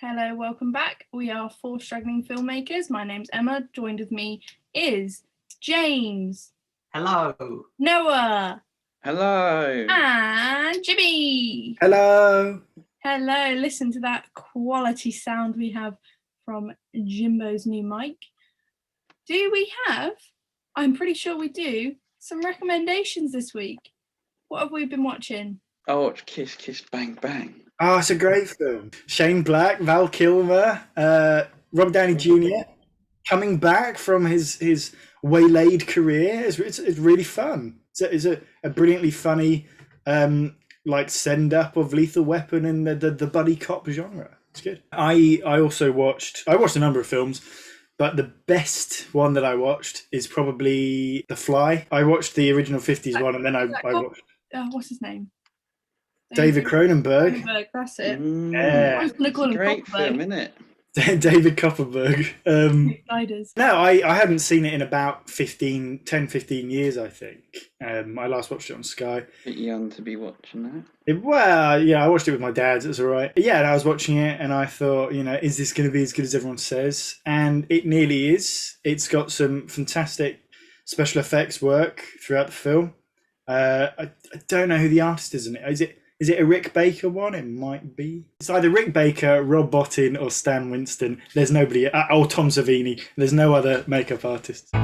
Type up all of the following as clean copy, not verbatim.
Hello, welcome back. We are four struggling filmmakers. My name's Emma. Joined with me is James. Hello. Noah. Hello. And Jimmy. Hello. Hello. Listen to that quality sound we have from Jimbo's new mic. Do we have, I'm pretty sure we do, some recommendations this week? What have we been watching? I watched Kiss Kiss Bang Bang. Oh, it's a great film. Shane Black, Val Kilmer, Rob Downey Jr. coming back from his waylaid career. It's really fun. It's a brilliantly funny send up of Lethal Weapon in the buddy cop genre. It's good. I watched a number of films, but the best one that I watched is probably The Fly. I watched the original 50s one, and then I watched what's his name? David Cronenberg. That's it. Yeah. I was going to call him Great Copperberg. film, isn't it? David Copperberg. No, I hadn't seen it in about 10, 15 years, I think. I last watched it on Sky. Bit young to be watching that. I watched it with my dad. It was all right. Yeah, and I was watching it and I thought, is this going to be as good as everyone says? And it nearly is. It's got some fantastic special effects work throughout the film. I don't know who the artist is in it. Is it a Rick Baker one? It might be. It's either Rick Baker, Rob Bottin, or Stan Winston. There's nobody, or Tom Savini. There's no other makeup artists. A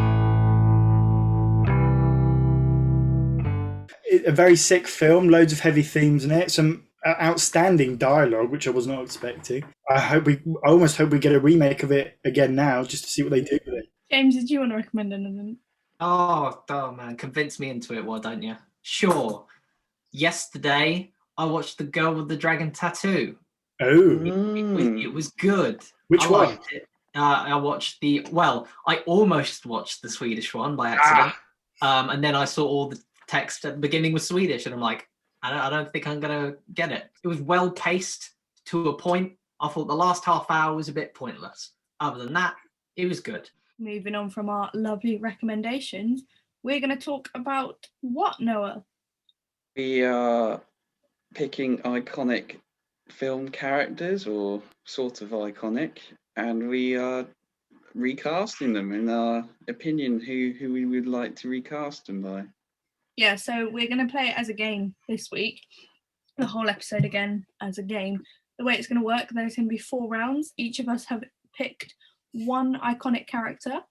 very sick film, loads of heavy themes in it, some outstanding dialogue, which I was not expecting. I almost hope we get a remake of it again now, just to see what they do with it. James, did you want to recommend anything? Oh man, convince me into it, why don't you? Sure. Yesterday, I watched The Girl with the Dragon Tattoo. Oh. It was good. Which one? Liked it. I watched I almost watched the Swedish one by accident. And then I saw all the text at the beginning was Swedish, and I'm like, I don't think I'm going to get it. It was well paced to a point. I thought the last half hour was a bit pointless. Other than that, it was good. Moving on from our lovely recommendations, we're going to talk about what, Noah? We are picking iconic film characters, or sort of iconic, and we are recasting them in our opinion, who we would like to recast them by. Yeah, so we're going to play it as a game this week. The whole episode again as a game. The way it's going to work, there's going to be 4 rounds. Each of us have picked one iconic character,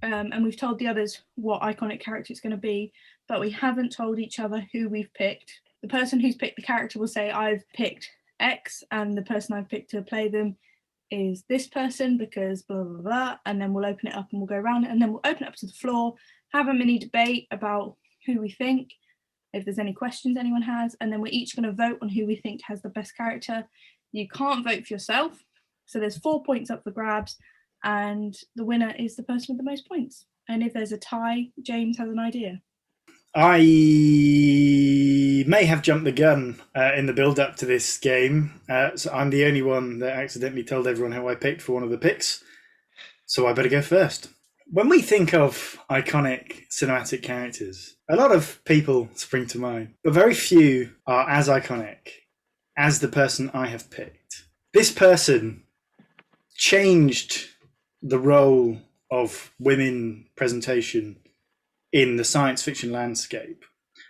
and we've told the others what iconic character it's going to be, but we haven't told each other who we've picked. The person who's picked the character will say, I've picked X, and the person I've picked to play them is this person because blah, blah, blah, and then we'll open it up and we'll go around it, and then we'll open it up to the floor, have a mini debate about who we think, if there's any questions anyone has, and then we're each going to vote on who we think has the best character. You can't vote for yourself, so there's 4 points up for grabs, and the winner is the person with the most points. And if there's a tie, James has an idea. I may have jumped the gun in the build-up to this game, so I'm the only one that accidentally told everyone who I picked for one of the picks, so I better go first. When we think of iconic cinematic characters, a lot of people spring to mind, but very few are as iconic as the person I have picked. This person changed the role of women presentation in the science fiction landscape.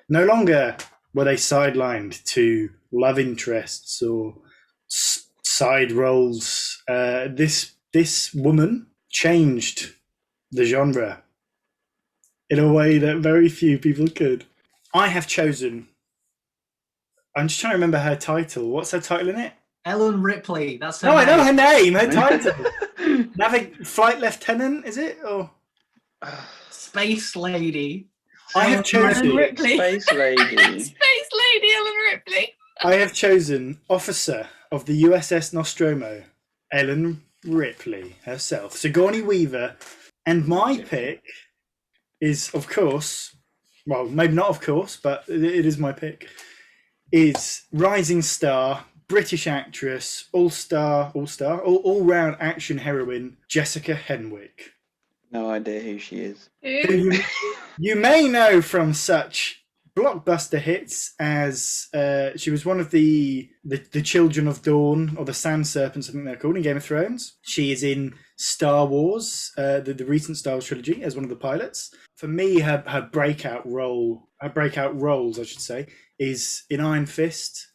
No longer were they sidelined to love interests or side roles. This woman changed the genre in a way that very few people could. I have chosen, I'm just trying to remember her title. What's her title in it? Ellen Ripley. That's her No, I name. know her name, her title. Flight Lieutenant, is it? Or Space Lady. I have chosen Ellen Ripley. Space Lady. Space Lady Ellen Ripley. I have chosen Officer of the USS Nostromo, Ellen Ripley herself, Sigourney Weaver, and my pick is, of course, well, maybe not of course, but it is my pick, is rising star, British actress, all-round action heroine, Jessica Henwick. No idea who she is. Who you may know from such blockbuster hits as she was one of the Children of Dawn, or the Sand Serpents, I think they're called, in Game of Thrones. She is in Star Wars, the recent Star Wars trilogy, as one of the pilots. For me, her breakout roles, I should say, is in Iron Fist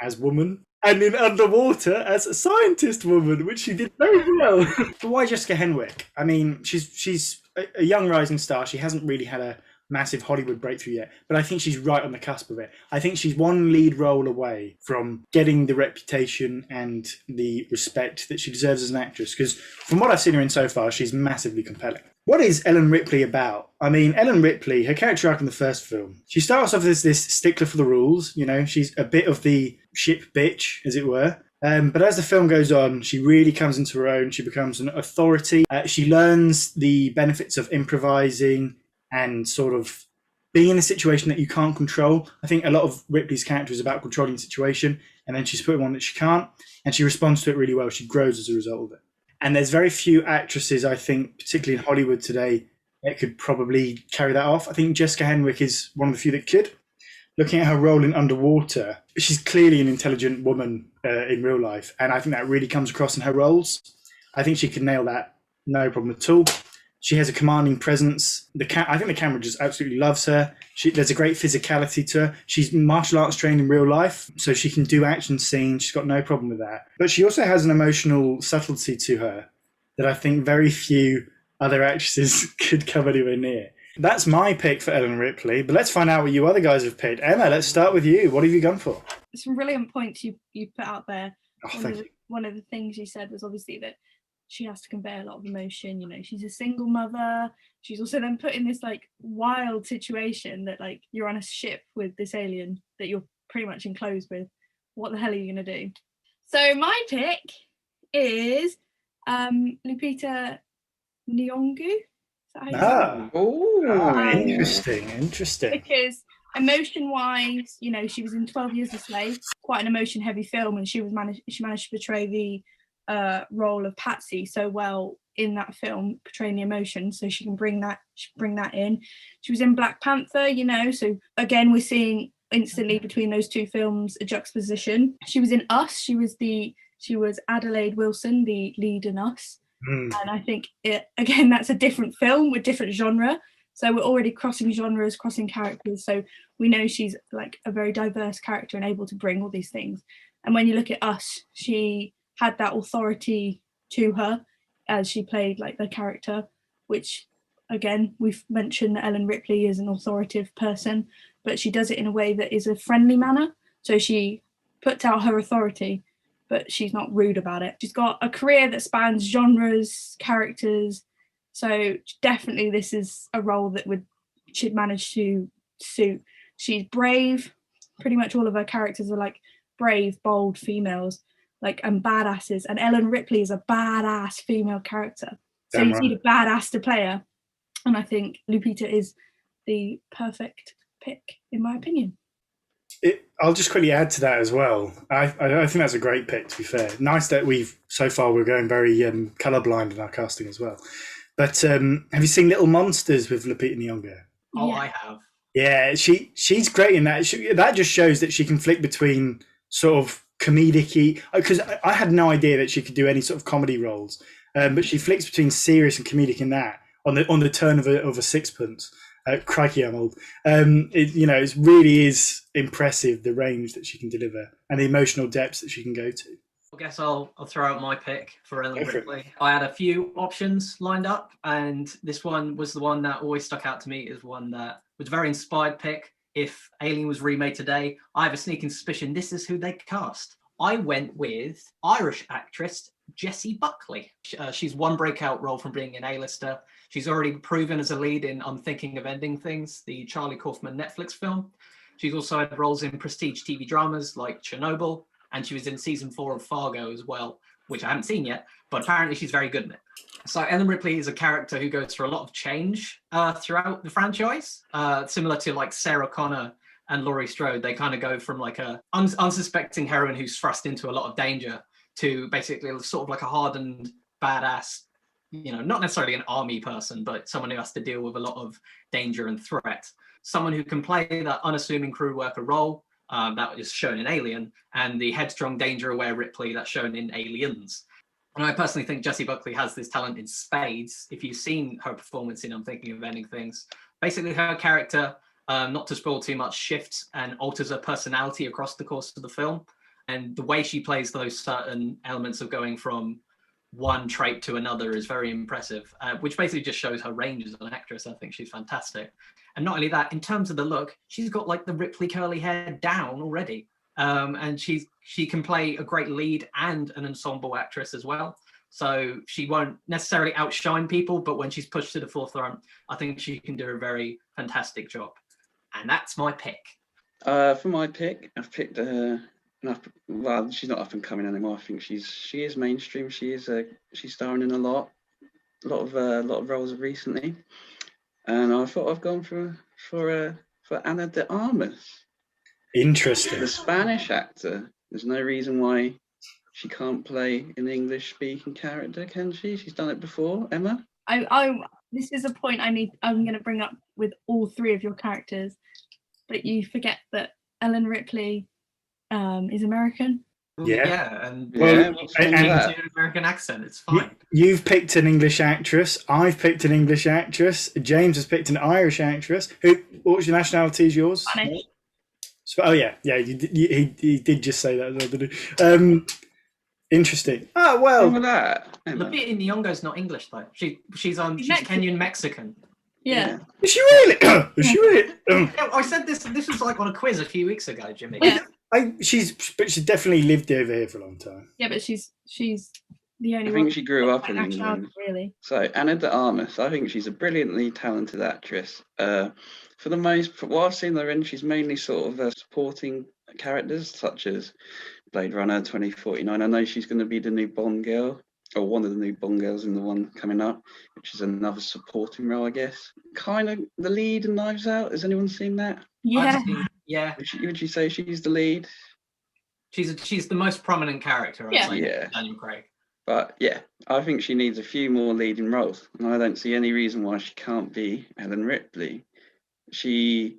as woman, and in Underwater as a scientist woman, which she did very well. But why Jessica Henwick? I mean, she's a young rising star. She hasn't really had a massive Hollywood breakthrough yet, but I think she's right on the cusp of it. I think she's one lead role away from getting the reputation and the respect that she deserves as an actress, because from what I've seen her in so far, she's massively compelling. What is Ellen Ripley about? I mean, Ellen Ripley, her character arc in the first film, she starts off as this stickler for the rules, you know, she's a bit of the ship bitch, as it were. But as the film goes on, she really comes into her own. She becomes an authority. She learns the benefits of improvising and sort of being in a situation that you can't control. I think a lot of Ripley's character is about controlling the situation, and then she's put in one that she can't, and she responds to it really well. She grows as a result of it. And there's very few actresses, I think, particularly in Hollywood today, that could probably carry that off. I think Jessica Henwick is one of the few that could. Looking at her role in Underwater, she's clearly an intelligent woman in real life, and I think that really comes across in her roles. I think she can nail that, no problem at all. She has a commanding presence. I think the camera just absolutely loves her. There's a great physicality to her. She's martial arts trained in real life, so she can do action scenes. She's got no problem with that. But she also has an emotional subtlety to her that I think very few other actresses could come anywhere near. That's my pick for Ellen Ripley, but let's find out what you other guys have picked. Emma, let's start with you. What have you gone for? Some brilliant points you put out there. Oh, thank you. One of the things you said was obviously that she has to convey a lot of emotion. You know, she's a single mother. She's also then put in this like wild situation that like you're on a ship with this alien that you're pretty much enclosed with. What the hell are you gonna do? So my pick is Lupita Nyong'o. Interesting. Because emotion-wise, you know, she was in 12 Years a Slave, quite an emotion-heavy film, and she managed to portray the role of Patsy so well in that film, portraying the emotion, so she can bring that in. She was in Black Panther, you know, so again we're seeing instantly between those two films a juxtaposition. She was in Us. She was Adelaide Wilson, the lead in Us. And I think that's a different film with different genre, so we're already crossing genres, crossing characters, so we know she's like a very diverse character and able to bring all these things. And when you look at Us, she had that authority to her as she played like the character, which again we've mentioned that Ellen Ripley is an authoritative person, but she does it in a way that is a friendly manner, so she puts out her authority but she's not rude about it. She's got a career that spans genres, characters, so definitely this is a role that should manage to suit. She's brave. Pretty much all of her characters are like brave, bold females, like, and badasses, and Ellen Ripley is a badass female character. So you need a badass to play her, and I think Lupita is the perfect pick in my opinion. I'll just quickly add to that as well. I think that's a great pick, to be fair. Nice that we're going very colourblind in our casting as well. But have you seen Little Monsters with Lupita Nyong'o? Oh, yeah. I have. Yeah, she's great in that. That just shows that she can flick between sort of comedic-y, because I had no idea that she could do any sort of comedy roles. But she flicks between serious and comedic in that on the turn of a sixpence. Crikey, I'm old. It really is impressive, the range that she can deliver and the emotional depths that she can go to. I guess I'll throw out my pick for Ellen Ripley. I had a few options lined up, and this one was the one that always stuck out to me as one that was a very inspired pick. If Alien was remade today, I have a sneaking suspicion this is who they'd cast. I went with Irish actress Jessie Buckley. She's one breakout role from being an A-lister. She's already proven as a lead in I'm Thinking of Ending Things, the Charlie Kaufman Netflix film. She's also had roles in prestige TV dramas like Chernobyl, and she was in season 4 of Fargo as well, which I haven't seen yet, but apparently she's very good in it. So Ellen Ripley is a character who goes through a lot of change throughout the franchise, similar to like Sarah Connor and Laurie Strode. They kind of go from like a unsuspecting heroine who's thrust into a lot of danger to basically sort of like a hardened badass, not necessarily an army person, but someone who has to deal with a lot of danger and threat. someone who can play that unassuming crew worker role that is shown in Alien, and the headstrong, danger-aware Ripley that's shown in Aliens. And I personally think Jessie Buckley has this talent in spades. If you've seen her performance in I'm Thinking of Ending Things, basically her character, not to spoil too much, shifts and alters her personality across the course of the film. And the way she plays those certain elements of going from one trait to another is very impressive, which basically just shows her range as an actress. I think she's fantastic. And not only that, in terms of the look, she's got like the Ripley curly hair down already. And she can play a great lead and an ensemble actress as well. So she won't necessarily outshine people, but when she's pushed to the forefront, I think she can do a very fantastic job. And that's my pick. For my pick, I've picked well, she's not up and coming anymore. I think she is mainstream. She's starring in a lot of roles recently, and I thought I've gone for Ana de Armas. Interesting. The Spanish actor. There's no reason why she can't play an English-speaking character, can she? She's done it before. Emma? This is a point I'm going to bring up with all three of your characters, but you forget that Ellen Ripley is American. Yeah, and an American accent. It's fine. You've picked an English actress. I've picked an English actress. James has picked an Irish actress. What was your nationality? Is yours? Spanish. Oh yeah. He did just say that as well, didn't he? Interesting. Oh well. Remember that? Lupita Nyong'o's not English though. She's Kenyan Mexican. Yeah. Is she really? Is she really? Yeah, I said this was like on a quiz a few weeks ago, Jimmy. Yeah. She's definitely lived over here for a long time. Yeah, but she's the only I one. think she grew up in nationality, England. really. So Ana de Armas, I think she's a brilliantly talented actress. For what I've seen her in, she's mainly sort of supporting characters such as Blade Runner 2049. I know she's going to be the new Bond girl, or one of the new Bond girls in the one coming up, which is another supporting role, I guess. Kind of the lead in Knives Out. Has anyone seen that? Yeah. Yeah. Would you say she's the lead? She's the most prominent character, I'd say, Yeah. Daniel Craig. But yeah, I think she needs a few more leading roles, and I don't see any reason why she can't be Ellen Ripley. She's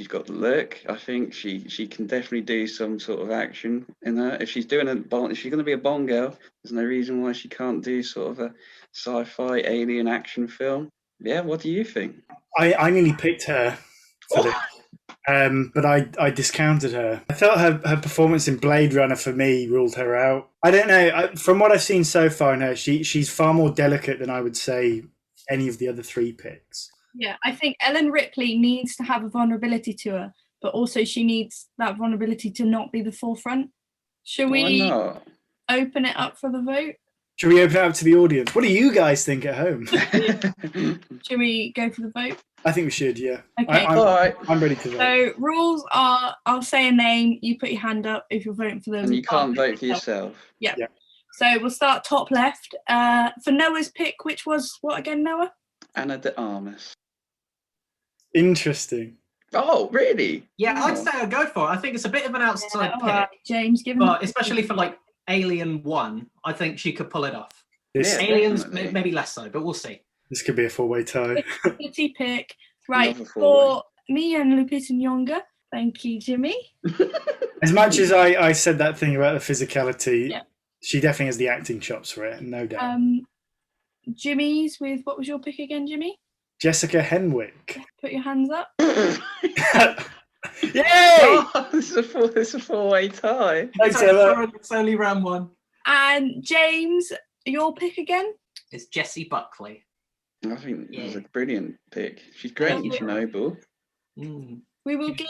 got the look. I think she can definitely do some sort of action in her. If she's going to be a Bond girl, there's no reason why she can't do sort of a sci-fi alien action film. Yeah, what do you think? I nearly picked her for this. But I discounted her. I thought her performance in Blade Runner for me ruled her out. I don't know. From what I've seen so far in her, she's far more delicate than I would say any of the other three picks. Yeah, I think Ellen Ripley needs to have a vulnerability to her, but also she needs that vulnerability to not be the forefront. Should we open it up for the vote? Should we open it up to the audience? What do you guys think at home? Should we go for the vote? I think we should, yeah. Okay. I'm ready to vote. So rules are, I'll say a name, you put your hand up if you're voting for them. And you can't vote for yourself. Yeah. So we'll start top left. For Noah's pick, which was what again, Noah? Ana de Armas. Interesting. Oh, really? Yeah, I'd say I'd go for it. I think it's a bit of an outside pick. Right. James, give But especially for like Alien 1, I think she could pull it off. Aliens, maybe less so, but we'll see. This could be a four-way tie. Pretty pick. Right, for me and Lupita Nyong'o. Thank you, Jimmy. As much as I said that thing about the physicality, she definitely has the acting chops for it, no doubt. Jimmy's with, what was your pick again, Jimmy? Jessica Henwick. Put your hands up. Yay! Oh, this is a four-way tie. Thanks, Emma. It's only round one. And James, your pick again? It's Jessie Buckley. I think it was a brilliant pick. She's great in Chernobyl. We will give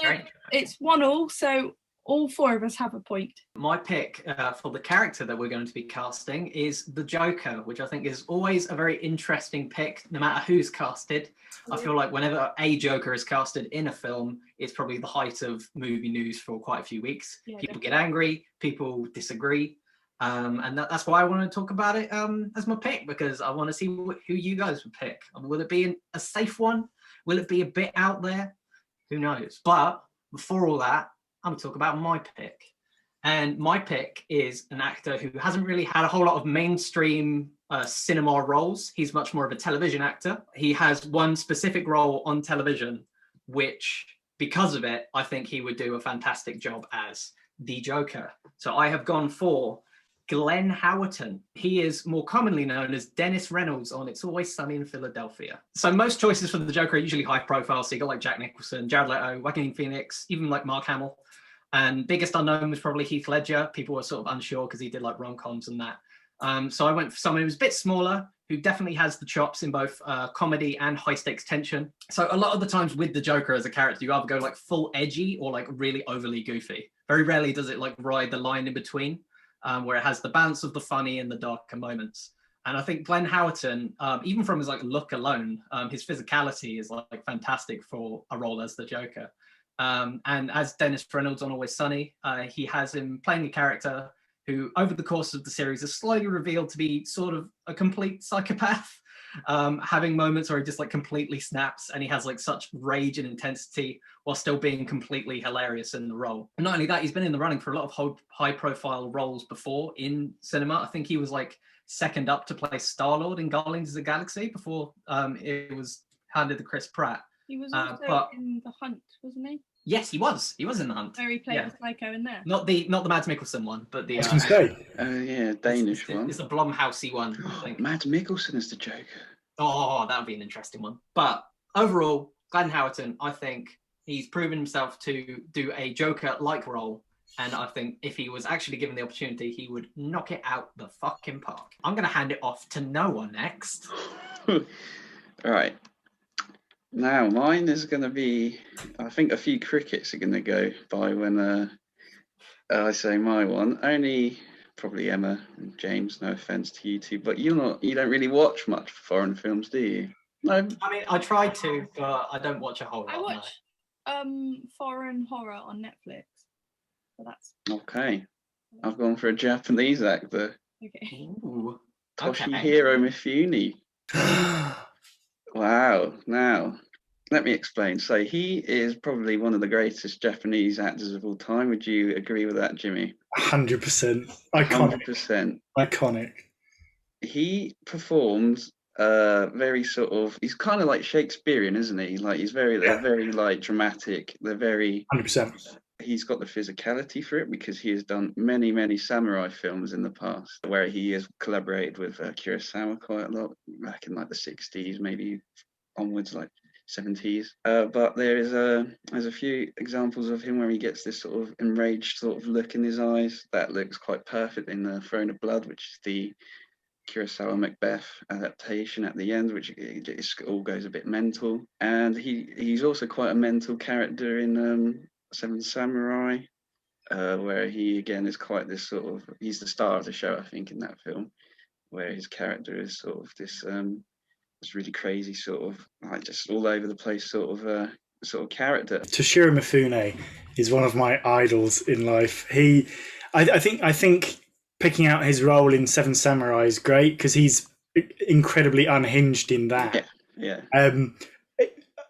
it's 1-1, so all four of us have a point. My pick for the character that we're going to be casting is the Joker, which I think is always a very interesting pick, no matter who's casted. I feel like whenever a Joker is casted in a film, it's probably the height of movie news for quite a few weeks. People get angry, people disagree. And that's why I want to talk about it as my pick, because I want to see who you guys would pick. Will it be a safe one? Will it be a bit out there? Who knows? But before all that, I'm going to talk about my pick. And my pick is an actor who hasn't really had a whole lot of mainstream cinema roles. He's much more of a television actor. He has one specific role on television which, because of it, I think he would do a fantastic job as the Joker. So I have gone for Glenn Howerton. He is more commonly known as Dennis Reynolds on It's Always Sunny in Philadelphia. So most choices for the Joker are usually high profile. So you got like Jack Nicholson, Jared Leto, Joaquin Phoenix, even like Mark Hamill. And biggest unknown was probably Heath Ledger. People were sort of unsure because he did like rom-coms and that. So I went for someone who was a bit smaller, who definitely has the chops in both comedy and high stakes tension. So a lot of the times with the Joker as a character, you either go like full edgy or like really overly goofy. Very rarely does it like ride the line in between, where it has the balance of the funny and the darker moments. And I think Glenn Howerton, even from his like look alone, his physicality is like fantastic for a role as the Joker. And as Dennis Reynolds on Always Sunny, he has him playing a character who over the course of the series is slowly revealed to be sort of a complete psychopath, having moments where he just like completely snaps, and he has like such rage and intensity while still being completely hilarious in the role. And not only that, he's been in the running for a lot of high profile roles before in cinema. I think he was like second up to play Star-Lord in Guardians of the Galaxy before it was handed to Chris Pratt. He was also in The Hunt, wasn't he? Yes, he was. He was in The Hunt. Where he played the psycho in there. Not the Mads Mikkelsen one, but the. I was going to say. Yeah, Danish one. It's a Blumhousey one, I think. Mads Mikkelsen is the Joker. Oh, that would be an interesting one. But overall, Glenn Howerton, I think he's proven himself to do a Joker-like role. And I think if he was actually given the opportunity, he would knock it out the fucking park. I'm going to hand it off to Noah next. All right. Now, mine is going to be, I think a few crickets are going to go by when I say my one. Only probably Emma and James, no offense to you two, but you don't really watch much foreign films, do you? No. I mean, I try to, but I don't watch a whole lot. I watch foreign horror on Netflix. So that's Okay. I've gone for a Japanese actor. okay. Ooh, Toshihiro Mifune. Wow. Now, let me explain. So he is probably one of the greatest Japanese actors of all time. Would you agree with that, Jimmy? 100%. Iconic. 100%. Iconic. He performs very sort of, he's kind of like Shakespearean, isn't he? Like they're very like dramatic. They're very 100%. He's got the physicality for it because he has done many, many samurai films in the past where he has collaborated with Kurosawa quite a lot back in like the 60s, maybe onwards, like 70s. But there's a few examples of him where he gets this sort of enraged sort of look in his eyes that looks quite perfect in the Throne of Blood, which is the Kurosawa Macbeth adaptation at the end, which it all goes a bit mental. And he's also quite a mental character in Seven Samurai, where he again is quite this sort of, he's the star of the show, I think, in that film, where his character is sort of this really crazy sort of like just all over the place sort of character. Toshihiro Mifune is one of my idols in life. I think picking out his role in Seven Samurai is great because he's incredibly unhinged in that. Yeah.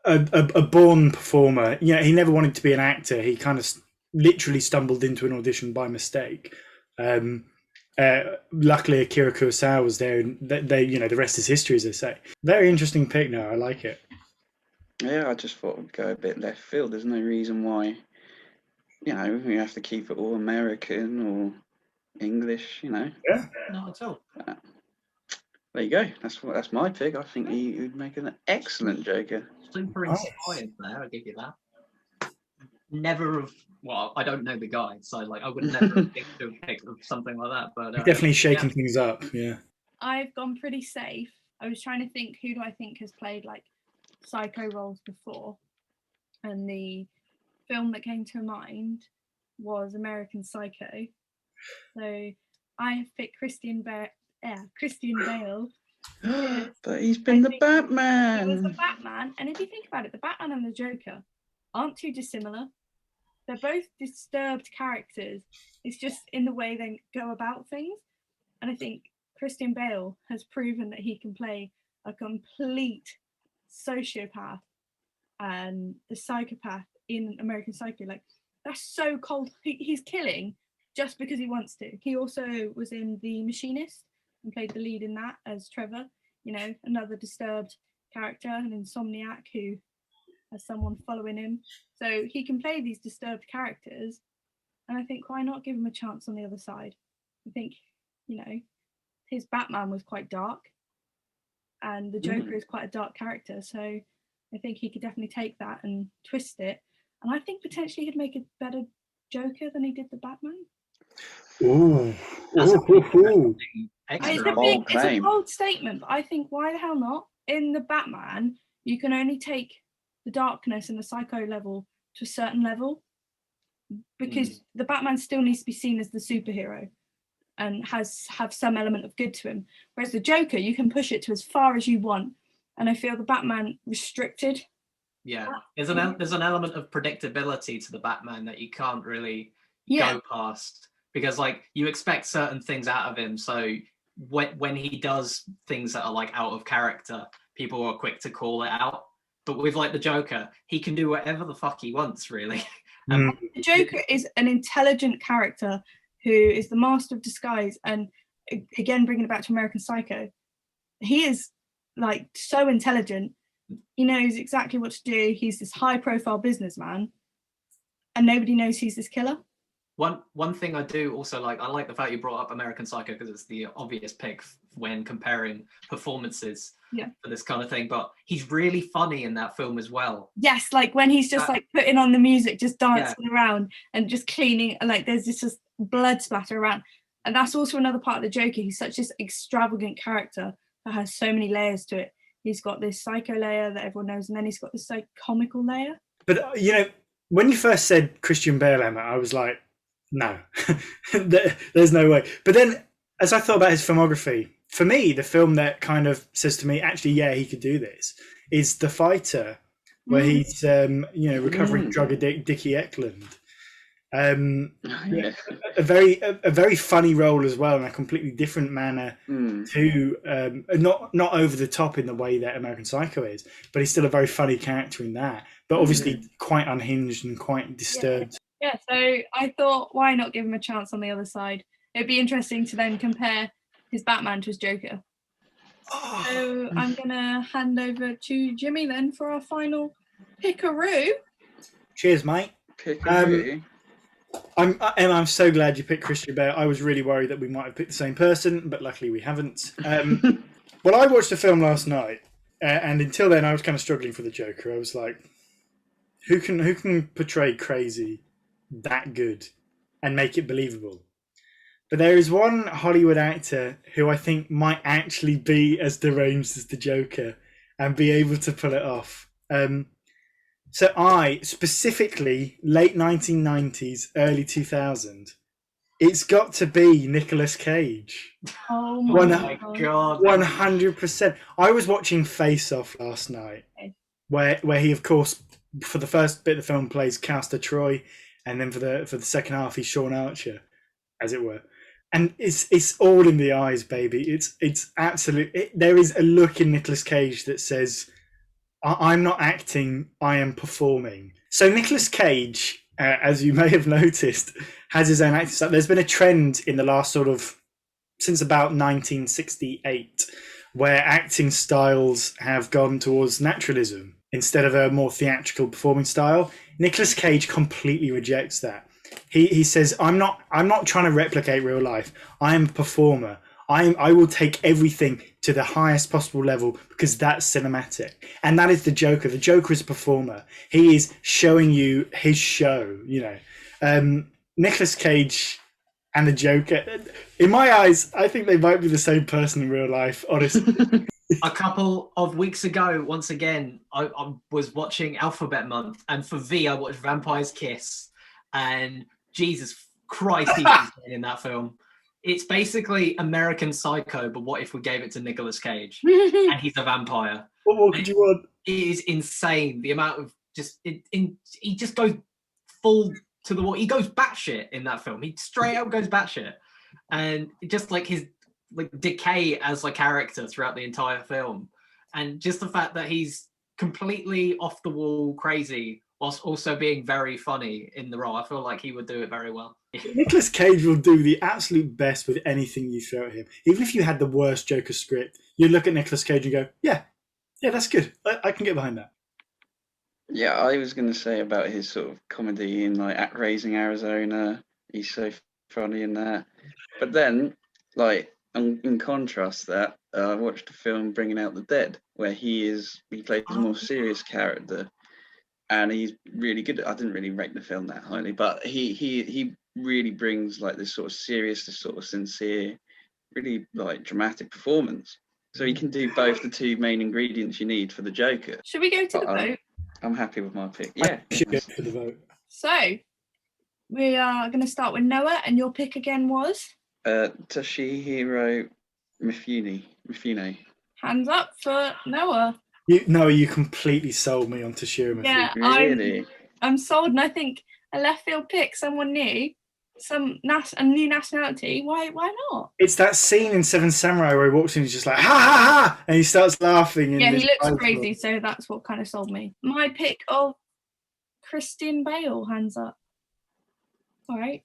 A born performer. You know, he never wanted to be an actor. He kind of literally stumbled into an audition by mistake. Luckily, Akira Kurosawa was there, and the rest is history, as they say. Very interesting pick. Now, I like it. Yeah, I just thought we'd go a bit left field. There's no reason why, we have to keep it all American or English. Yeah, not at all. There you go. That's my pick. I think he would make an excellent Joker. Super inspired there, I'll give you that. Never have, well, I don't know the guy, so like I would never have picked something like that. But definitely shaking things up. Yeah, I've gone pretty safe. I was trying to think, who do I think has played like psycho roles before, and the film that came to mind was American Psycho. So I have picked Christian Bale. But he's been the Batman. He was the Batman, and if you think about it, the Batman and the Joker aren't too dissimilar. They're both disturbed characters. It's just in the way they go about things. And I think Christian Bale has proven that he can play a complete sociopath and the psychopath in American Psycho. Like, that's so cold. He's killing just because he wants to. He also was in The Machinist and played the lead in that as Trevor, another disturbed character, an insomniac who has someone following him. So he can play these disturbed characters. And I think, why not give him a chance on the other side? I think, you know, his Batman was quite dark. And the Joker is quite a dark character. So I think he could definitely take that and twist it. And I think potentially he'd make a better Joker than he did the Batman. Ooh. It's a bold statement, but I think, why the hell not? In the Batman, you can only take the darkness and the psycho level to a certain level, because the Batman still needs to be seen as the superhero and have some element of good to him. Whereas the Joker, you can push it to as far as you want. And I feel the Batman restricted. Yeah, there's an element of predictability to the Batman that you can't really go past, because like you expect certain things out of him. So when he does things that are like out of character, people are quick to call it out. But with like the Joker, he can do whatever the fuck he wants, really. The Joker is an intelligent character who is the master of disguise. And again, bringing it back to American Psycho, he is like so intelligent. He knows exactly what to do. He's this high profile businessman and nobody knows he's this killer. One thing I do also like, I like the fact you brought up American Psycho, because it's the obvious pick when comparing performances for this kind of thing, but he's really funny in that film as well. Yes, like when he's just like putting on the music, just dancing around and just cleaning, like there's just blood splatter around. And that's also another part of the Joker. He's such this extravagant character that has so many layers to it. He's got this psycho layer that everyone knows, and then he's got this like comical layer. But you know, when you first said Christian Bale, Emma, I was like, no, there's no way. But then, as I thought about his filmography, for me, the film that kind of says to me, actually, yeah, he could do this, is The Fighter, where he's recovering drug addict Dickie Eklund. A very funny role as well, in a completely different manner to not over the top in the way that American Psycho is, but he's still a very funny character in that, but obviously quite unhinged and quite disturbed. Yeah, so I thought, why not give him a chance on the other side? It'd be interesting to then compare his Batman to his Joker. So I'm gonna hand over to Jimmy then for our final pickaroo. Cheers, mate. Pickaroo. I'm so glad you picked Christian Bale. I was really worried that we might have picked the same person, but luckily we haven't. Well, I watched the film last night, and until then I was kind of struggling for the Joker. I was like, who can portray crazy that good and make it believable? But there is one Hollywood actor who I think might actually be as deranged as the Joker and be able to pull it off. So I, specifically late 1990s, early 2000, it's got to be Nicolas Cage. Oh my God. 100%. I was watching Face Off last night, where he, of course, for the first bit of the film plays Castor Troy, and then for the second half he's Sean Archer, as it were. And it's all in the eyes, baby. It's absolute. There is a look in Nicolas Cage that says, I'm not acting, I am performing. So Nicolas Cage, as you may have noticed, has his own acting style. There's been a trend in the last since about 1968, where acting styles have gone towards naturalism instead of a more theatrical performing style. Nicolas Cage completely rejects that. He says, I'm not trying to replicate real life. I am a performer. I will take everything to the highest possible level because that's cinematic. And that is the Joker. The Joker is a performer. He is showing you his show, Nicolas Cage and the Joker, in my eyes, I think they might be the same person in real life, honestly. A couple of weeks ago, once again, I was watching Alphabet Month, and for V, I watched Vampire's Kiss, and Jesus Christ, he was in that film. It's basically American Psycho, but what if we gave it to Nicolas Cage and he's a vampire? What more could you want? It is insane. The amount of he just goes full to the wall. He goes batshit in that film. He straight up goes batshit, and just like his decay as a character throughout the entire film, and just the fact that he's completely off the wall crazy whilst also being very funny in the role. I feel like he would do it very well. Nicolas Cage will do the absolute best with anything you throw at him. Even if you had the worst Joker script, you look at Nicolas Cage and go, yeah, that's good. I can get behind that. Yeah, I was going to say about his sort of comedy in like Raising Arizona. He's so funny in that. But then, like, in contrast to that, I watched a film Bringing Out the Dead, where he plays a more serious character, and he's really good. I didn't really rate the film that highly, but he really brings like this sort of serious, this sort of sincere, really like dramatic performance. So he can do both the two main ingredients you need for the Joker. Should we go to the vote? I'm happy with my pick. I Yeah. should go for the vote. So we are going to start with Noah, and your pick again was? Toshihiro Mifune. Hands up for Noah. You completely sold me on Toshiro Mifune. Yeah, Really? I'm sold, and I think a left field pick, someone new, a new nationality. Why not? It's that scene in Seven Samurai where he walks in and he's just like, ha ha ha, and he starts laughing. Yeah, he looks crazy, so that's what kind of sold me. My pick of Christian Bale, hands up. All right.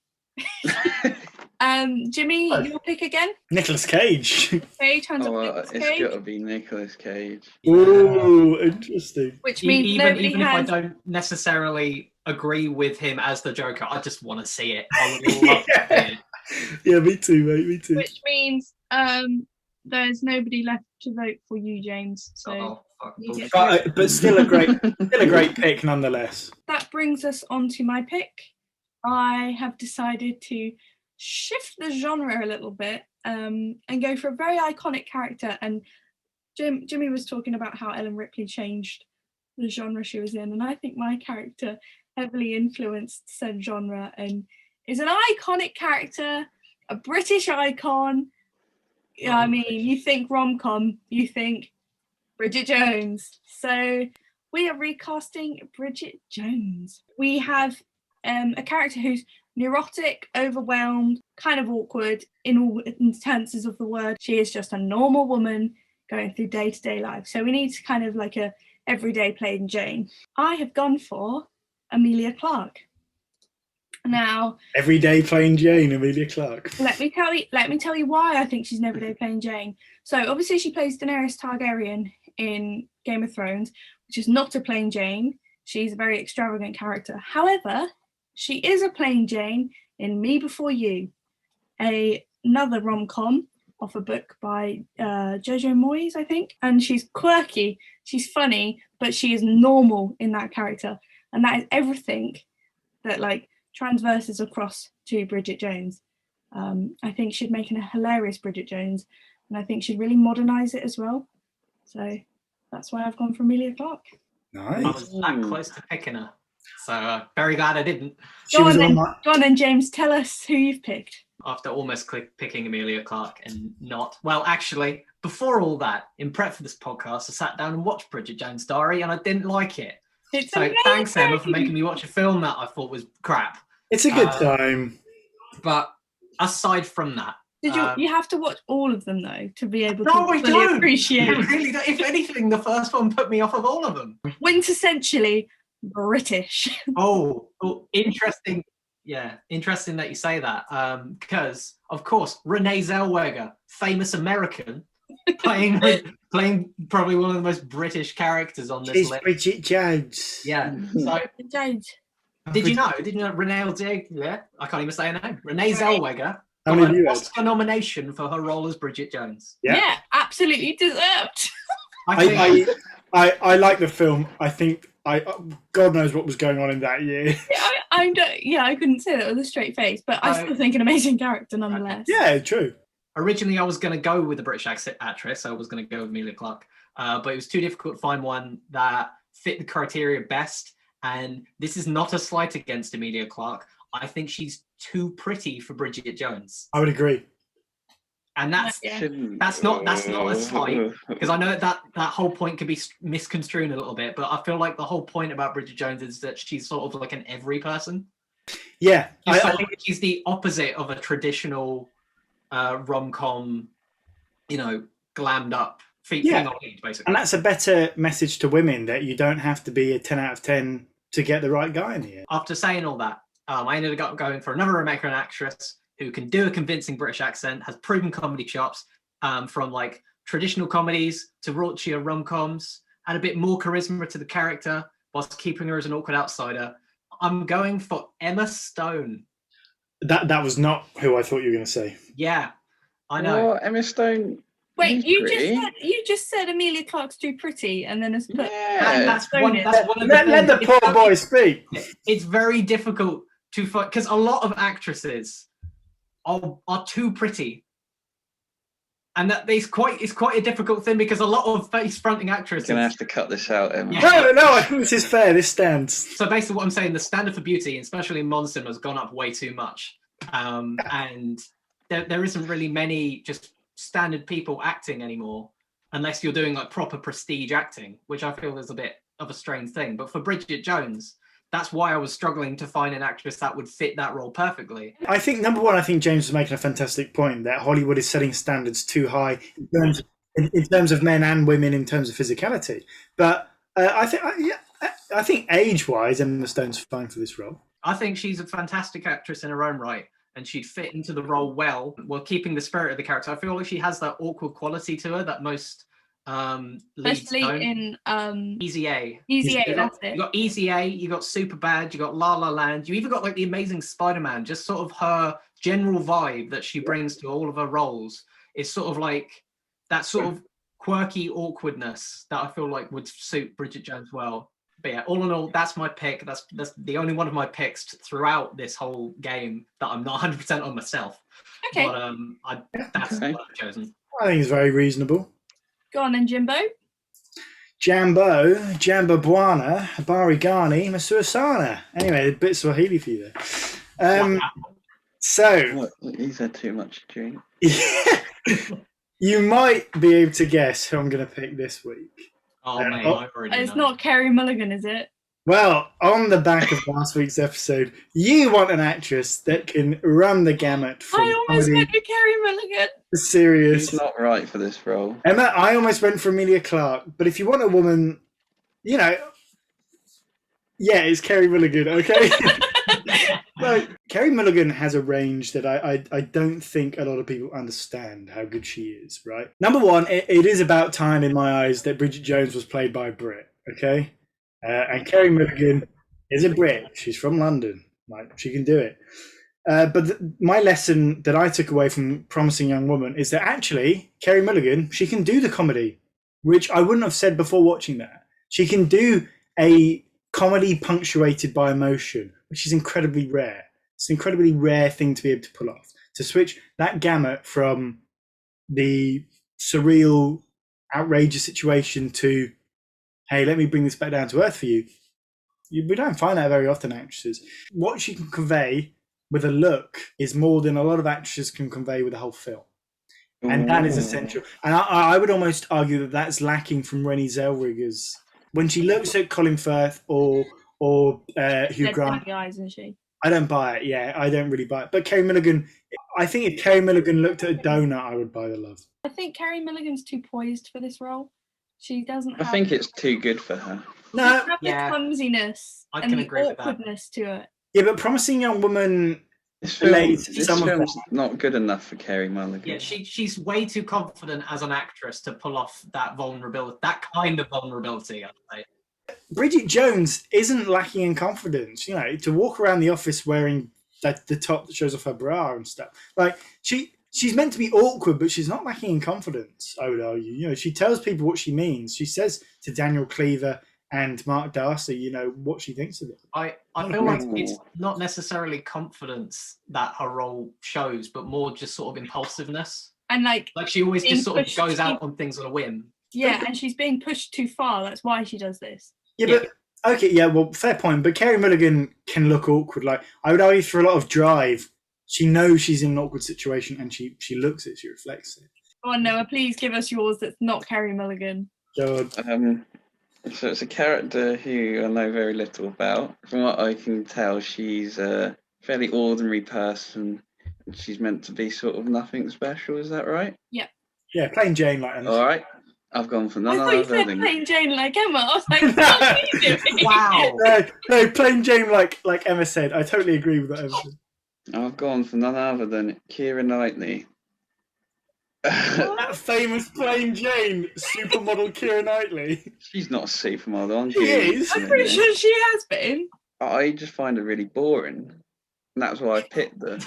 Jimmy, your pick again? Nicolas Cage. Cage, hands up. It's got to be Nicolas Cage. Ooh, interesting. Which means even if I don't necessarily agree with him as the Joker, I just want to see it. I would love to see it. Yeah, me too, mate. Me too. Which means there's nobody left to vote for you, James. So but still a great pick nonetheless. That brings us on to my pick. I have decided to shift the genre a little bit and go for a very iconic character. And Jimmy was talking about how Ellen Ripley changed the genre she was in, and I think my character heavily influenced said genre and is an iconic character, a British icon. I mean, you think rom-com, you think Bridget Jones. So we are recasting Bridget Jones. We have a character who's neurotic, overwhelmed, kind of awkward in all tenses of the word. She is just a normal woman going through day-to-day life. So we need kind of like a everyday plain Jane. I have gone for Emilia Clarke. Now, everyday plain Jane, Emilia Clarke. Let me tell you why I think she's an everyday plain Jane. So obviously she plays Daenerys Targaryen in Game of Thrones, which is not a plain Jane. She's a very extravagant character. However, she is a plain Jane in Me Before You, another rom-com off a book by Jojo Moyes, I think. And she's quirky, she's funny, but she is normal in that character. And that is everything that like transverses across to Bridget Jones. I think she'd make a hilarious Bridget Jones, and I think she'd really modernise it as well. So that's why I've gone for Emilia Clarke. Nice. I was that close to picking her. So very glad I didn't. Go on then, James. Tell us who you've picked. After almost picking Emilia Clarke and not. Well, actually, before all that, in prep for this podcast, I sat down and watched Bridget Jones' Diary and I didn't like it. It's so amazing. Thanks, Emma, for making me watch a film that I thought was crap. It's a good time. But aside from that, you have to watch all of them though to be able to fully appreciate. You really don't. If anything, the first one put me off of all of them. Quintessentially British. Oh, interesting. Yeah, interesting that you say that. Because of course, Renee Zellweger, famous American, playing probably one of the most British characters on this list. list. Bridget Jones. Yeah. So, Jones. Did you know Renee Zellweger? Yeah, I can't even say her name. Renee Zellweger How got many an viewers? Oscar nomination for her role as Bridget Jones. Yeah, absolutely deserved. I like the film. I think God knows what was going on in that year. I couldn't say that with a straight face, but I still think an amazing character nonetheless. Yeah, true. Originally, I was going to go with the British actress. I was going to go with Emilia Clarke, but it was too difficult to find one that fit the criteria best. And this is not a slight against Emilia Clarke. I think she's too pretty for Bridget Jones. I would agree. And that's not a slight, because I know that whole point can be misconstrued a little bit, but I feel like the whole point about Bridget Jones is that she's sort of like an every person. Yeah, I think she's the opposite of a traditional rom-com, glammed up female lead, basically. And that's a better message to women, that you don't have to be a 10 out of 10 to get the right guy in here. After saying all that, I ended up going for another American actress who can do a convincing British accent, has proven comedy chops, from like traditional comedies to raunchier rom-coms, add a bit more charisma to the character, whilst keeping her as an awkward outsider. I'm going for Emma Stone. That was not who I thought you were going to say. Yeah, I know. Well, Emma Stone. Wait, is you pretty. just said Emilia Clarke's too pretty, and then has put Yeah. That's Stone one. in. That's one of Let the things. poor boy speak. It's very difficult to find because a lot of actresses are too pretty, and that it's quite a difficult thing because a lot of face fronting You're actresses. gonna have to cut this out, Emma. Yeah. No, I think this is fair. This stands. So basically, what I'm saying, the standard for beauty, especially in modern cinema, has gone up way too much, and there isn't really many just standard people acting anymore, unless you're doing like proper prestige acting, which I feel is a bit of a strange thing. But for Bridget Jones, that's why I was struggling to find an actress that would fit that role perfectly. I think number one, I think James was making a fantastic point that Hollywood is setting standards too high in terms of men and women in terms of physicality. But I think age-wise, Emma Stone's fine for this role. I think she's a fantastic actress in her own right, and she'd fit into the role well while keeping the spirit of the character. I feel like she has that awkward quality to her that most leads especially don't. in Easy A. Easy A. You That's it. got Easy A, you got Superbad, you got La La Land, you even got like the Amazing Spider-Man. Just sort of her general vibe that she brings to all of her roles is sort of like that sort of quirky awkwardness that I feel like would suit Bridget Jones well. But yeah, all in all, that's my pick. That's the only one of my picks throughout this whole game that I'm not 100% on myself. Okay. But that's Okay. what I've chosen. I think it's very reasonable. Go on then, Jimbo. Jambo Buana, Barigani, Masuasana. Anyway, a bit Swahili for you there. So, Look, he's had too much to drink. you might be able to guess who I'm going to pick this week. Oh, mate, I've already It's know. not Carey Mulligan, is it? Well, on the back of last week's episode, you want an actress that can run the gamut from I almost comedy went with Carey Mulligan. to serious. He's not right for this role. Emma, I almost went for Emilia Clarke, but if you want a woman, yeah, it's Carey Mulligan, okay? Like, Carey Mulligan has a range that I don't think a lot of people understand how good she is, right? Number one, it is about time in my eyes that Bridget Jones was played by a Brit, okay? And Carey Mulligan is a Brit. She's from London. Like, she can do it. But my lesson that I took away from Promising Young Woman is that actually, Carey Mulligan, she can do the comedy, which I wouldn't have said before watching that. She can do a comedy punctuated by emotion, which is incredibly rare. It's an incredibly rare thing to be able to pull off. To switch that gamut from the surreal, outrageous situation to, hey, let me bring this back down to earth for you. We don't find that very often, actresses. What she can convey with a look is more than a lot of actresses can convey with a whole film. And that is essential. And I would almost argue that that's lacking from Renée Zellweger's. When she looks at Colin Firth or Hugh Grant, eyes, isn't she? I don't buy it. Yeah, I don't really buy it. But Carey Mulligan, I think if Carey Mulligan looked at a donut, I would buy the love. I think Carey Mulligan's too poised for this role. She doesn't I have, think it's too good for her. No, have the Yeah. clumsiness I and can the agree with that. awkwardness to it. yeah, but Promising Young Woman, This Relates to film's some of not good enough for Carey Mulligan. Yeah, she's way too confident as an actress to pull off that vulnerability, that kind of vulnerability, I'd say. Bridget Jones isn't lacking in confidence. You know, to walk around the office wearing the top that shows off her bra and stuff. Like she's meant to be awkward, but she's not lacking in confidence, I would argue. You know, she tells people what she means. She says to Daniel Cleaver and Mark Darcy, you know, what she thinks of it. I feel like it's not necessarily confidence that her role shows, but more just sort of impulsiveness. And like Like she always being just sort of pushed goes to- out on things on a whim. yeah, and she's being pushed too far. That's why she does this. Yeah, Yeah. but okay, yeah, well, fair point. But Carey Mulligan can look awkward. Like I would argue for a lot of Drive, she knows she's in an awkward situation and she looks it, she reflects it. Go on, Noah, please give us yours that's not Carey Mulligan. God. So it's a character who I know very little about. From what I can tell, she's a fairly ordinary person. And she's meant to be sort of nothing special. Is that right? Yeah, plain Jane like All right. I've gone for I none thought you other said than plain Jane like Emma. I was like, what are you doing? Wow. No, plain Jane like Emma said. I totally agree with that. Emma said. I've gone for none other than Keira Knightley. That famous plain Jane supermodel Keira Knightley. She's not a supermodel. I'm She is. I'm pretty sure she has been. I just find her really boring. And that's why I picked her.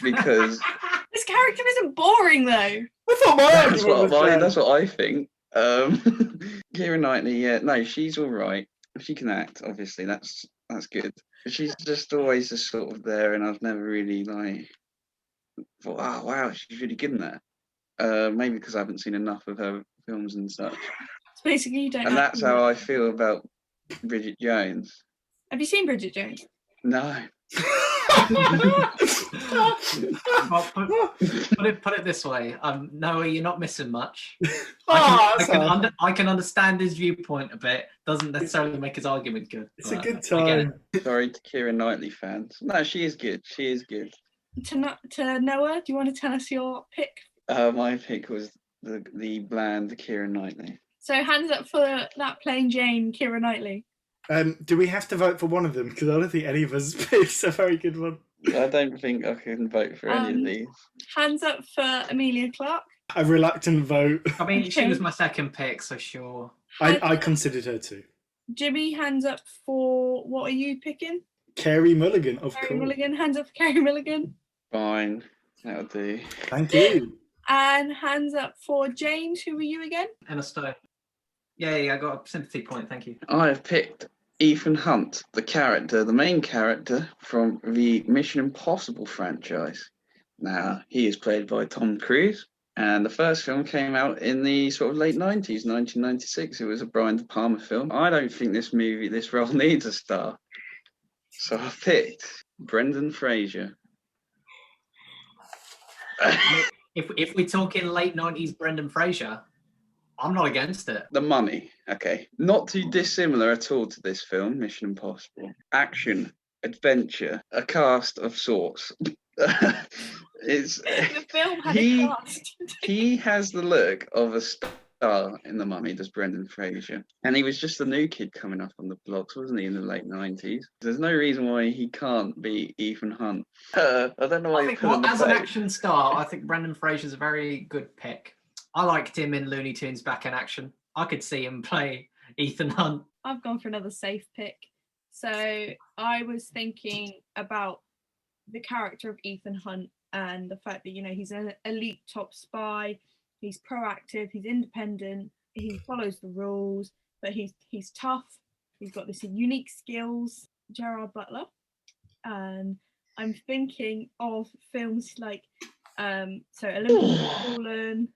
Because This character isn't boring though. I thought my that's argument was bad. that's what I think. Keira Knightley, yeah, no, she's all right. She can act, obviously. That's good. But she's just always just sort of there, and I've never really like thought, oh wow, she's really good in that. Maybe because I haven't seen enough of her films and such. So basically, you don't. And that's how I feel about Bridget Jones. Have you seen Bridget Jones? No. Well, put it this way. Noah, you're not missing much. Oh, I can understand his viewpoint a bit. Doesn't necessarily make his argument good. It's a good I get time. it. Sorry to Keira Knightley fans. No, she is good. She is good. To Noah, do you want to tell us your pick? My pick was the bland Keira Knightley. So hands up for that plain Jane, Keira Knightley. Do we have to vote for one of them? Because I don't think any of us picks a very good one. I don't think I can vote for any of these. Hands up for Emilia Clarke. A reluctant vote. I mean, she Okay. was my second pick, so sure. I considered her too. Jimmy, hands up for what are you picking? Carey Mulligan, of Carey course. Mulligan. Hands up for Carey Mulligan. Fine, that'll do. Thank you. And hands up for James. Who were you again? Emma Stone. Yeah, I got a sympathy point. Thank you. I have picked Ethan Hunt, the main character from the Mission Impossible franchise. Now, he is played by Tom Cruise, and the first film came out in the sort of late 90s, 1996. It was a Brian De Palma film. I don't think this role needs a star. So I picked Brendan Fraser. If we're talking late 90s Brendan Fraser, I'm not against it. The Mummy, okay. Not too dissimilar at all to this film, Mission Impossible. Action, adventure, a cast of sorts. The film had a cast. He has the look of a star in The Mummy, does Brendan Fraser. And he was just a new kid coming up on the blocks, wasn't he, in the late 90s? There's no reason why he can't be Ethan Hunt. I don't know why you put him as an action star, I think Brendan Fraser's a very good pick. I liked him in Looney Tunes Back in Action. I could see him play Ethan Hunt. I've gone for another safe pick. So I was thinking about the character of Ethan Hunt and the fact that, he's an elite top spy. He's proactive. He's independent. He follows the rules, but he's tough. He's got this unique skills. Gerard Butler. And I'm thinking of films like Olympus Has Fallen,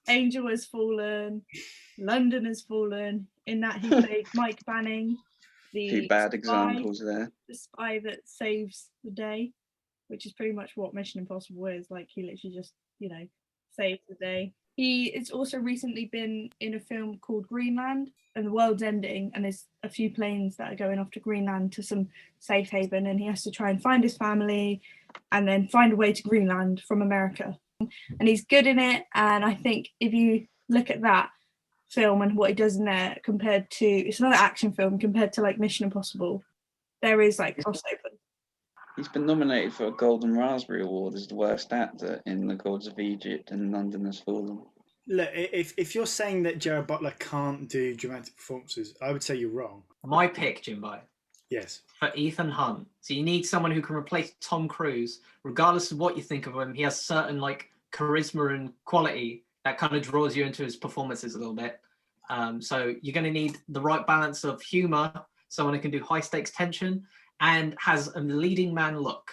Angel Has Fallen, London Has Fallen. In that he played Mike Banning, Two bad examples there. the spy that saves the day, which is pretty much what Mission Impossible is. Like, he literally just, saves the day. He has also recently been in a film called Greenland, and the world's ending, and there's a few planes that are going off to Greenland to some safe haven, and he has to try and find his family and then find a way to Greenland from America. And he's good in it, and I think if you look at that film and what he does in there compared to, it's another action film compared to like Mission Impossible, there is like crossover. He's been nominated for a Golden Raspberry Award as the worst actor in The Gods of Egypt and London Has Fallen. Look, if you're saying that Gerard Butler can't do dramatic performances, I would say you're wrong. My pick, Jimbo, Yes. for Ethan Hunt. So you need someone who can replace Tom Cruise, regardless of what you think of him. He has certain charisma and quality that kind of draws you into his performances a little bit. So you're going to need the right balance of humor, someone who can do high stakes tension, and has a leading man look.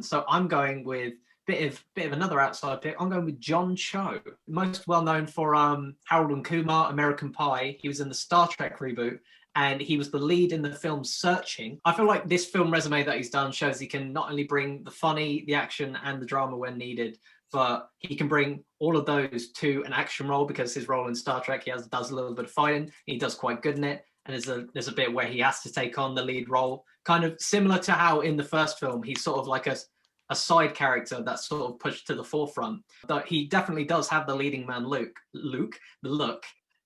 So I'm going with bit of another outside pick. I'm going with John Cho, most well known for Harold and Kumar, American Pie. He was in the Star Trek reboot, and he was the lead in the film Searching. I feel like this film resume that he's done shows he can not only bring the funny, the action, and the drama when needed, but he can bring all of those to an action role, because his role in Star Trek, he does a little bit of fighting. He does quite good in it. And there's a bit where he has to take on the lead role, kind of similar to how in the first film, he's sort of like a side character that's sort of pushed to the forefront. But he definitely does have the leading man the look.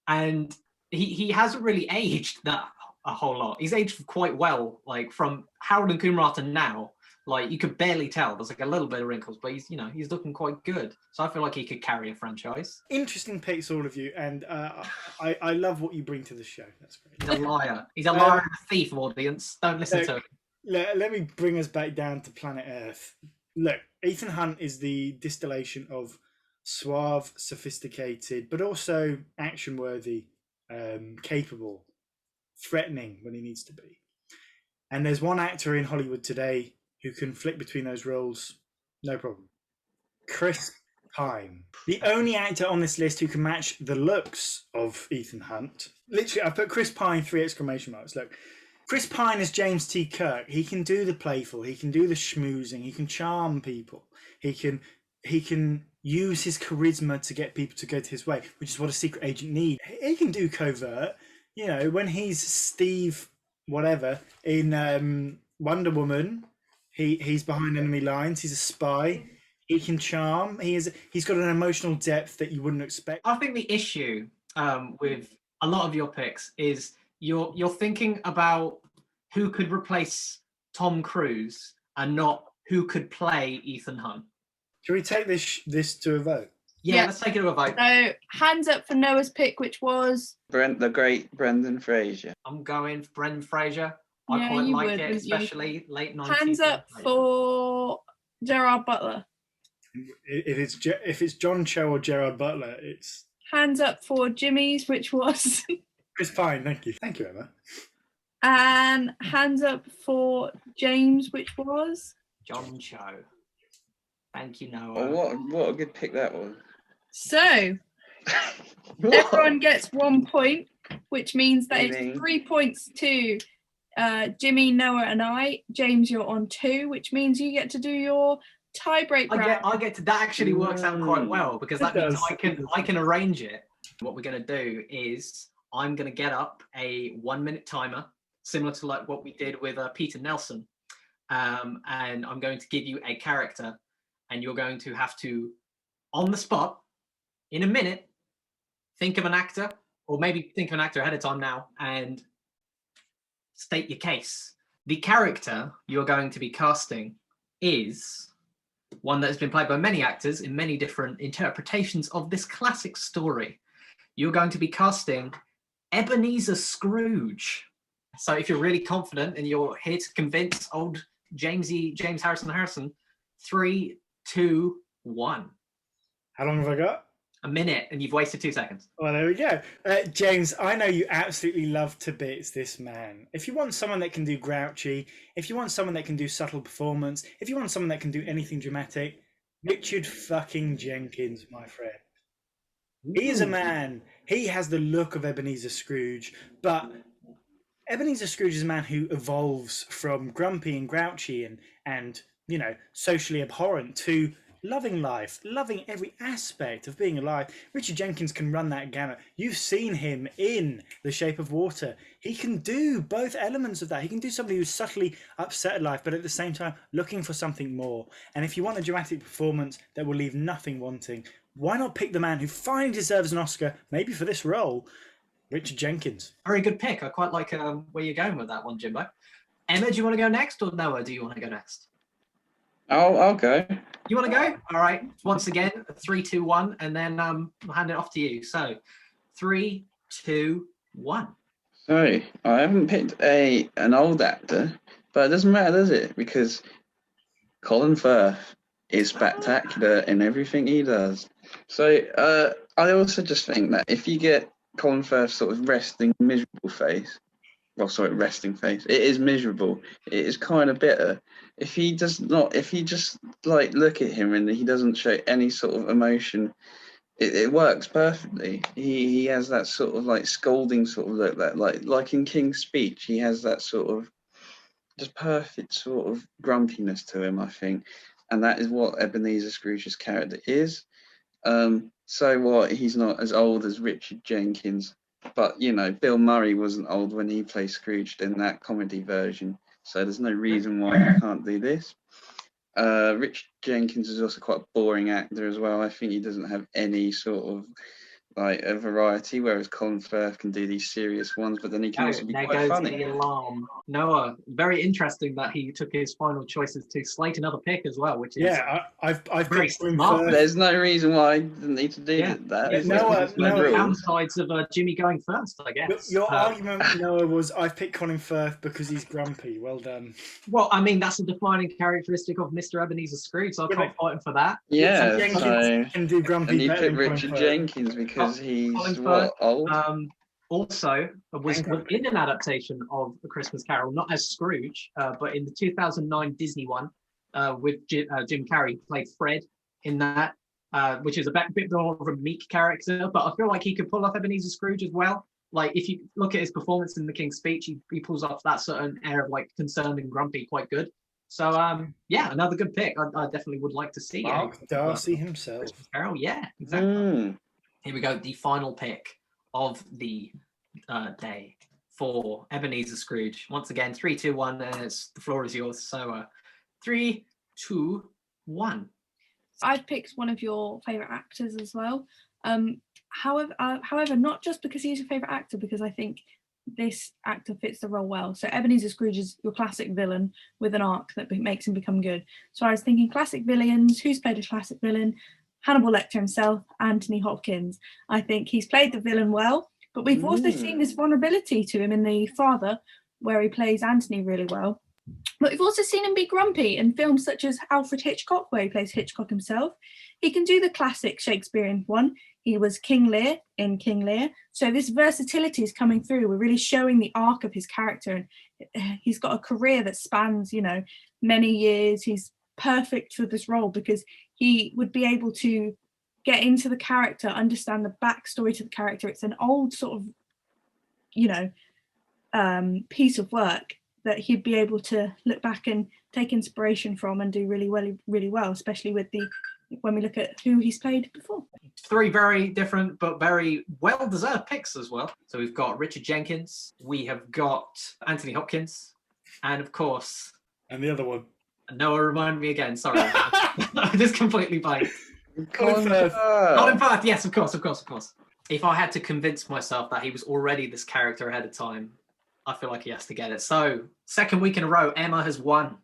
And he hasn't really aged that a whole lot. He's aged quite well, like from Harold and Kumar to now. Like, you could barely tell. There's like a little bit of wrinkles, but he's looking quite good. So I feel like he could carry a franchise. Interesting picks, all of you, and I love what you bring to the show. That's great. He's a liar. He's a liar and a thief, audience. Don't listen to him. Let me bring us back down to planet Earth. Look, Ethan Hunt is the distillation of suave, sophisticated, but also action-worthy, capable, threatening when he needs to be. And there's one actor in Hollywood today who can flick between those roles, no problem. Chris Pine. The only actor on this list who can match the looks of Ethan Hunt. Literally, I put Chris Pine 3 exclamation marks. Look, Chris Pine is James T. Kirk. He can do the playful. He can do the schmoozing. He can charm people. He can use his charisma to get people to go to his way, which is what a secret agent needs. He can do covert. You know, when he's Steve whatever in Wonder Woman, he's behind enemy lines. He's a spy. He can charm. He's got an emotional depth that you wouldn't expect. I think the issue with a lot of your picks is you're thinking about who could replace Tom Cruise and not who could play Ethan Hunt. Can we take this to a vote? Yeah, let's take it to a vote. So hands up for Noah's pick, which was the great Brendan Fraser. I'm going for Brendan Fraser. I quite like it, especially late 90s. Hands up for Gerard Butler. If it's John Cho or Gerard Butler, it's hands up for Jimmy's, which was Chris Pine. Thank you, Emma. And hands up for James, which was John Cho. Thank you, Noah. Oh, what a good pick that was. So everyone gets 1 point, which means that it's 3 points to Jimmy, Noah, and I. James, you're on 2, which means you get to do your tiebreak round. I get to. That actually works out quite well, because that means I can arrange it. What we're going to do is I'm going to get up a 1 minute timer, similar to like what we did with Peter Nelson, and I'm going to give you a character, and you're going to have to, on the spot, in a minute, think of an actor, or maybe think of an actor ahead of time now, and state your case. The character you're going to be casting is one that has been played by many actors in many different interpretations of this classic story. You're going to be casting Ebenezer Scrooge. So if you're really confident and you're here to convince old James Harrison, 3, 2, 1. How long have I got? A minute, and you've wasted 2 seconds. Well, there we go. James, I know you absolutely love to bits this man. If you want someone that can do grouchy, if you want someone that can do subtle performance, if you want someone that can do anything dramatic, Richard fucking Jenkins, my friend. He is a man. He has the look of Ebenezer Scrooge, but Ebenezer Scrooge is a man who evolves from grumpy and grouchy and socially abhorrent to loving life, loving every aspect of being alive. Richard Jenkins can run that gamut. You've seen him in The Shape of Water. He can do both elements of that. He can do somebody who's subtly upset at life, but at the same time looking for something more. And if you want a dramatic performance that will leave nothing wanting, why not pick the man who finally deserves an Oscar, maybe for this role, Richard Jenkins. Very good pick. I quite like where you're going with that one, Jimbo. Emma, do you want to go next, or Noah, do you want to go next? I'll go. You want to go? All right. Once again, 3, 2, 1, and then I'll hand it off to you. So, 3, 2, 1. So I haven't picked an old actor, but it doesn't matter, does it? Because Colin Firth is spectacular in everything he does. So I also just think that if you get Colin Firth's sort of resting miserable face, resting face, it is miserable. It is kind of bitter. If he just like look at him and he doesn't show any sort of emotion, it works perfectly. He has that sort of like scolding sort of look, that like in King's Speech, he has that sort of just perfect sort of grumpiness to him, I think. And that is what Ebenezer Scrooge's character is. So what? He's not as old as Richard Jenkins, but Bill Murray wasn't old when he played Scrooge in that comedy version. So there's no reason why he can't do this. Richard Jenkins is also quite a boring actor as well. I think he doesn't have any sort of like a variety, whereas Colin Firth can do these serious ones, but then he can also be there quite goes funny. the alarm. Noah, very interesting that he took his final choices to slate another pick as well, which is I've very picked Colin smart. Firth. There's no reason why I didn't need to do that. It's No, one of the rules. downsides of Jimmy going first, I guess. Your argument, Noah, was I've picked Colin Firth because he's grumpy. Well done. Well, I mean, that's a defining characteristic of Mr. Ebenezer Scrooge, so I can't fight him for that. Yeah, Jenkins so can do grumpy and you better picked than Colin Richard Firth. Jenkins because he's Colin what, Firth, old? Also was in an adaptation of A Christmas Carol, not as Scrooge, but in the 2009 Disney one, with Jim Carrey played Fred in that, which is a bit more of a meek character, but I feel like he could pull off Ebenezer Scrooge as well. Like, if you look at his performance in the King's Speech, he pulls off that certain air of like concerned and grumpy quite good. So yeah, another good pick. I definitely would like to see Mark Darcy himself. Christmas Carol, yeah, exactly. Here we go, the final pick of the day for Ebenezer Scrooge. Once again, 3, 2, 1. The floor is yours. So 3, 2, 1. I've picked one of your favourite actors as well. However, not just because he's your favourite actor, because I think this actor fits the role well. So Ebenezer Scrooge is your classic villain with an arc that makes him become good. So I was thinking classic villains. Who's played a classic villain? Hannibal Lecter himself, Anthony Hopkins. I think he's played the villain well, but we've also seen this vulnerability to him in The Father, where he plays Anthony really well. But we've also seen him be grumpy in films such as Alfred Hitchcock, where he plays Hitchcock himself. He can do the classic Shakespearean one. He was King Lear in King Lear. So this versatility is coming through. We're really showing the arc of his character. And he's got a career that spans, many years. He's perfect for this role because he would be able to get into the character, understand the backstory to the character. It's an old sort of, piece of work that he'd be able to look back and take inspiration from and do really well, especially with when we look at who he's played before. 3 very different but very well-deserved picks as well. So we've got Richard Jenkins, we have got Anthony Hopkins, and of course... And the other one. Noah, remind me again, sorry. I just completely blanked. Colin Firth. Colin Firth, yes, of course. If I had to convince myself that he was already this character ahead of time, I feel like he has to get it. So, second week in a row, Emma has won.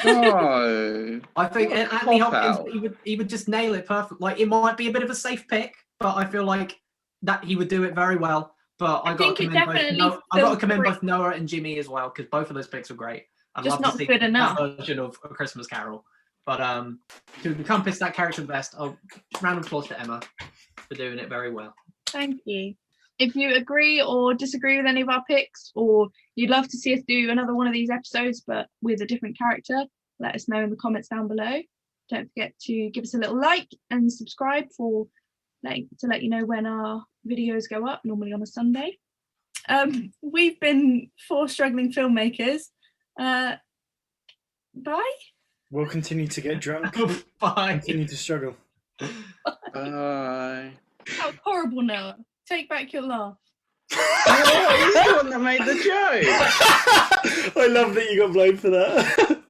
Oh, I think Anthony Hopkins, he would just nail it perfect. Like, it might be a bit of a safe pick, but I feel like that he would do it very well. But I've got to commend both Noah and Jimmy as well, because both of those picks were great. I'd love to see that version of A Christmas Carol. But to encompass that character best, round of applause to Emma for doing it very well. Thank you. If you agree or disagree with any of our picks, or you'd love to see us do another one of these episodes but with a different character, let us know in the comments down below. Don't forget to give us a little like and subscribe to let you know when our videos go up, normally on a Sunday. We've been 4 struggling filmmakers. Bye. We'll continue to get drunk. Bye. Continue to struggle. bye. That was horrible, Noah. Take back your laugh. Oh, you're the one that made the joke. I love that you got blamed for that.